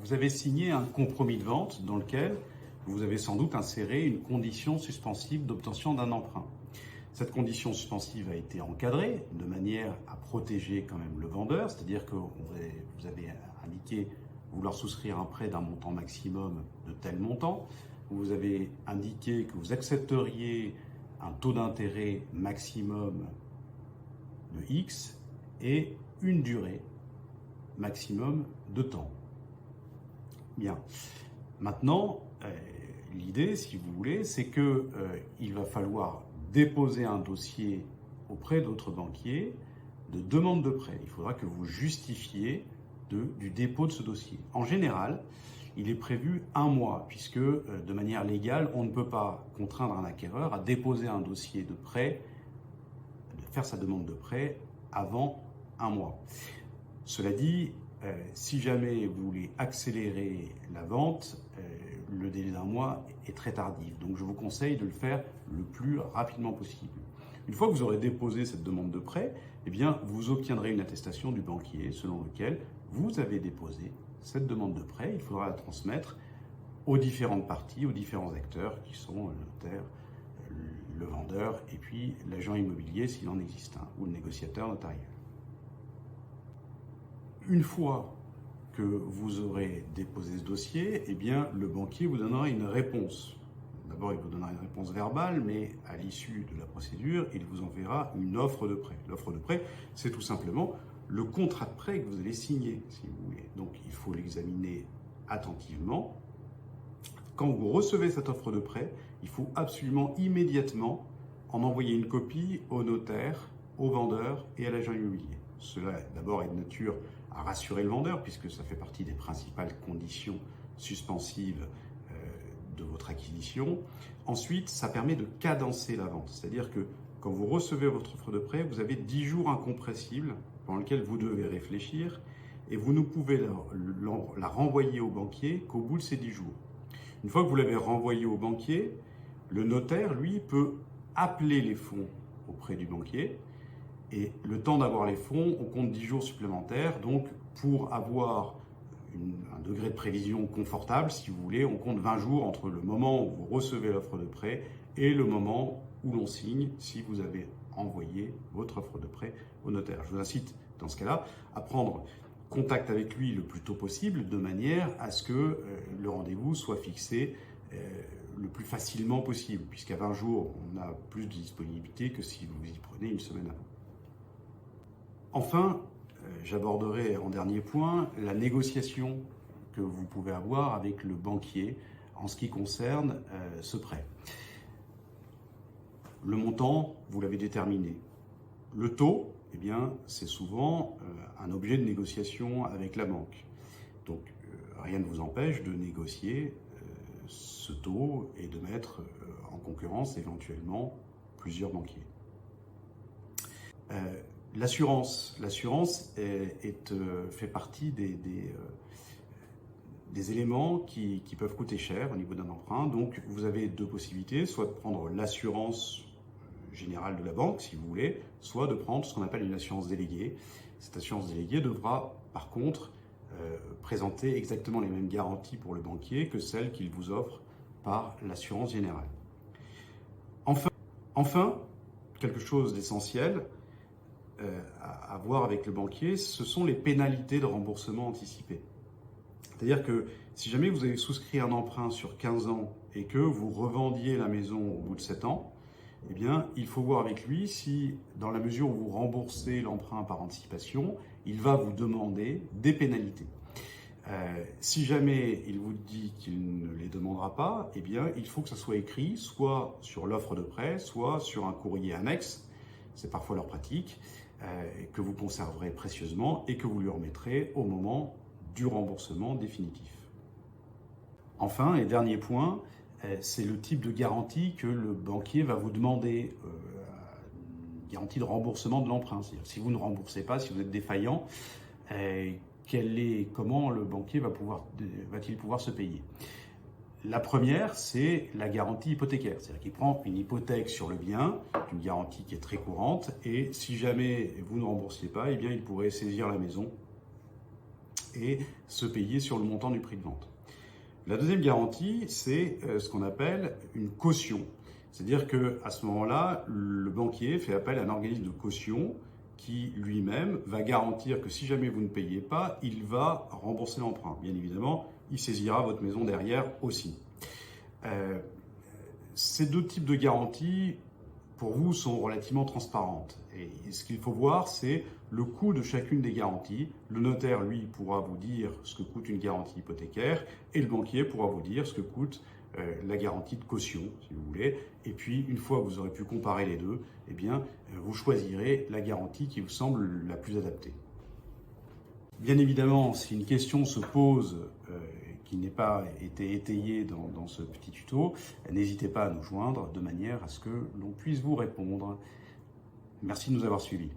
vous avez signé un compromis de vente dans lequel vous avez sans doute inséré une condition suspensive d'obtention d'un emprunt. Cette condition suspensive a été encadrée de manière à protéger quand même le vendeur, c'est-à-dire que vous avez indiqué vouloir souscrire un prêt d'un montant maximum de tel montant, vous avez indiqué que vous accepteriez un taux d'intérêt maximum de X et une durée maximum de temps. Bien. Maintenant, l'idée, si vous voulez, c'est que il va falloir déposer un dossier auprès d'autres banquiers de demande de prêt. Il faudra que vous justifiez du dépôt de ce dossier. En général, il est prévu 1 mois, puisque de manière légale, on ne peut pas contraindre un acquéreur à déposer un dossier de prêt, de faire sa demande de prêt avant 1 mois. Cela dit, si jamais vous voulez accélérer la vente, le délai d'1 mois est très tardif. Donc je vous conseille de le faire le plus rapidement possible. Une fois que vous aurez déposé cette demande de prêt, eh bien, vous obtiendrez une attestation du banquier selon laquelle vous avez déposé cette demande de prêt. Il faudra la transmettre aux différentes parties, aux différents acteurs qui sont le notaire, le vendeur et puis l'agent immobilier s'il en existe un, ou le négociateur notarial. Une fois que vous aurez déposé ce dossier, eh bien, le banquier vous donnera une réponse. D'abord, il vous donnera une réponse verbale, mais à l'issue de la procédure, il vous enverra une offre de prêt. L'offre de prêt, c'est tout simplement le contrat de prêt que vous allez signer, si vous voulez. Donc, il faut l'examiner attentivement. Quand vous recevez cette offre de prêt, il faut absolument immédiatement en envoyer une copie au notaire, au vendeur et à l'agent immobilier. Cela, d'abord, est de nature à rassurer le vendeur, puisque ça fait partie des principales conditions suspensives de votre acquisition. Ensuite, ça permet de cadencer la vente. C'est-à-dire que quand vous recevez votre offre de prêt, vous avez 10 jours incompressibles pendant lesquels vous devez réfléchir et vous ne pouvez la renvoyer au banquier qu'au bout de ces 10 jours. Une fois que vous l'avez renvoyée au banquier, le notaire, lui, peut appeler les fonds auprès du banquier. Et le temps d'avoir les fonds, on compte 10 jours supplémentaires. Donc, pour avoir un degré de prévision confortable, si vous voulez, on compte 20 jours entre le moment où vous recevez l'offre de prêt et le moment où l'on signe, si vous avez envoyé votre offre de prêt au notaire. Je vous incite, dans ce cas-là, à prendre contact avec lui le plus tôt possible, de manière à ce que le rendez-vous soit fixé le plus facilement possible, puisqu'à 20 jours, on a plus de disponibilité que si vous y prenez une semaine avant. Enfin, j'aborderai en dernier point la négociation que vous pouvez avoir avec le banquier en ce qui concerne ce prêt. Le montant, vous l'avez déterminé. Le taux, eh bien, c'est souvent un objet de négociation avec la banque. Donc, rien ne vous empêche de négocier ce taux et de mettre en concurrence éventuellement plusieurs banquiers. L'assurance fait partie des éléments qui peuvent coûter cher au niveau d'un emprunt. Donc, vous avez 2 possibilités, soit de prendre l'assurance générale de la banque, si vous voulez, soit de prendre ce qu'on appelle une assurance déléguée. Cette assurance déléguée devra, par contre, présenter exactement les mêmes garanties pour le banquier que celles qu'il vous offre par l'assurance générale. Enfin, quelque chose d'essentiel à voir avec le banquier, ce sont les pénalités de remboursement anticipé. C'est-à-dire que si jamais vous avez souscrit un emprunt sur 15 ans et que vous revendiez la maison au bout de 7 ans, eh bien, il faut voir avec lui si, dans la mesure où vous remboursez l'emprunt par anticipation, il va vous demander des pénalités. Si jamais il vous dit qu'il ne les demandera pas, eh bien, il faut que ça soit écrit soit sur l'offre de prêt, soit sur un courrier annexe, c'est parfois leur pratique, que vous conserverez précieusement et que vous lui remettrez au moment du remboursement définitif. Enfin, et dernier point, c'est le type de garantie que le banquier va vous demander, garantie de remboursement de l'emprunt. C'est-à-dire si vous ne remboursez pas, si vous êtes défaillant, comment le banquier va-t-il pouvoir se payer? La première, c'est la garantie hypothécaire. C'est-à-dire qu'il prend une hypothèque sur le bien, une garantie qui est très courante, et si jamais vous ne remboursiez pas, eh bien, il pourrait saisir la maison et se payer sur le montant du prix de vente. La deuxième garantie, c'est ce qu'on appelle une caution. C'est-à-dire qu'à ce moment-là, le banquier fait appel à un organisme de caution qui lui-même va garantir que si jamais vous ne payez pas, il va rembourser l'emprunt. Bien évidemment, il saisira votre maison derrière aussi. Ces deux types de garanties, pour vous, sont relativement transparentes. Et ce qu'il faut voir, c'est le coût de chacune des garanties. Le notaire, lui, pourra vous dire ce que coûte une garantie hypothécaire et le banquier pourra vous dire ce que coûte la garantie de caution, si vous voulez. Et puis, une fois que vous aurez pu comparer les deux, eh bien, vous choisirez la garantie qui vous semble la plus adaptée. Bien évidemment, si une question se pose qui n'ait pas été étayée dans ce petit tuto, n'hésitez pas à nous joindre de manière à ce que l'on puisse vous répondre. Merci de nous avoir suivis.